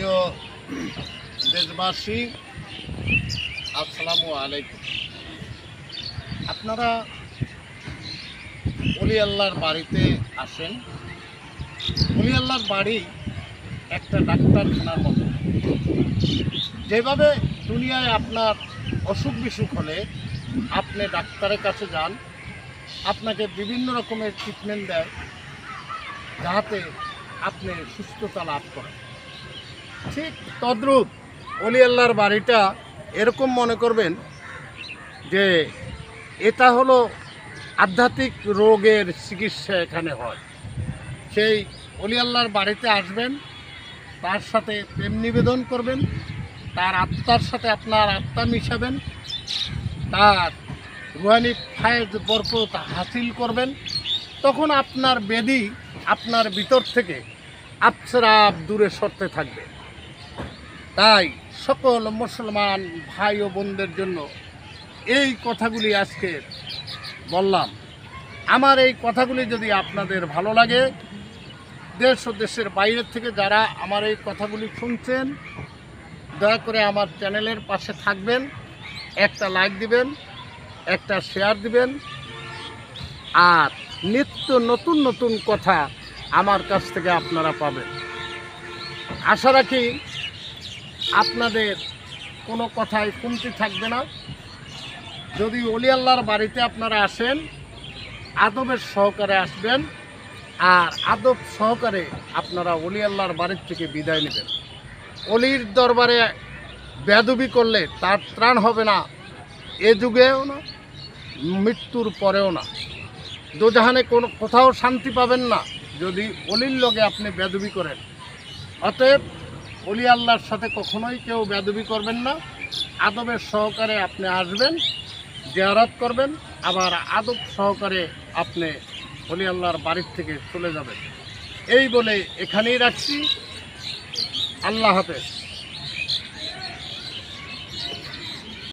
প্রিয় দেশবাসী, আসসালামু আলাইকুম। আপনারা অলি আল্লাহর বাড়িতে আসেন। অলি আল্লাহর বাড়ি একটা ডাক্তারখানার মতো। যেভাবে দুনিয়ায় আপনার অসুখ বিসুখ হলে আপনি ডাক্তারের কাছে যান, আপনাকে বিভিন্ন রকমের ট্রিটমেন্ট দেয় যাতে আপনি সুস্থতা লাভ করেন। ঠিক তদ্রূপ অলি আল্লাহর বাড়িটা এরকম মনে করবেন যে এটা হলো আধ্যাত্মিক রোগের চিকিৎসা এখানে হয়। সেই অলি আল্লাহর বাড়িতে আসবেন, তার সাথে প্রেম নিবেদন করবেন, তার আত্মার সাথে আপনার আত্মা মিশাবেন, তার রুহানি ফায়েজ বরকত হাসিল করবেন। তখন আপনার ব্যাধি আপনার ভিতর থেকে আপসরাপ দূরে সরতে থাকবে। তাই সকল মুসলমান ভাই ও বোনদের জন্য এই কথাগুলি আজকে বললাম। আমার এই কথাগুলি যদি আপনাদের ভালো লাগে, দেশ ও দেশের বাইরের থেকে যারা আমার এই কথাগুলি শুনছেন, দয়া করে আমার চ্যানেলের পাশে থাকবেন, একটা লাইক দিবেন, একটা শেয়ার দিবেন, আর নিত্য নতুন নতুন কথা আমার কাছ থেকে আপনারা পাবেন। আশা রাখি আপনাদের কোনো কথাই কমতি থাকবে না। যদি অলি আল্লাহর বাড়িতে আপনারা আসেন, আদবের সহকারে আসবেন, আর আদব সহকারে আপনারা অলি আল্লাহর বাড়ির থেকে বিদায় নেবেন। অলির দরবারে বেয়াদবি করলে তার ত্রাণ হবে না, এ যুগেও না, মৃত্যুর পরেও না। দোজাহানে কোথাও শান্তি পাবেন না যদি অলির লগে আপনি বেয়াদবি করেন। অতএব অলি আল্লাহর সাথে কখনোই কেউ বেয়াদবি করবেন না। আদবের সহকারে আপনি আসবেন, জিয়ারত করবেন, আবার আদব সহকারে আপনি অলি আল্লাহর বাড়ির থেকে চলে যাবেন। এই বলে এখানেই রাখছি। আল্লাহ হাফেজ।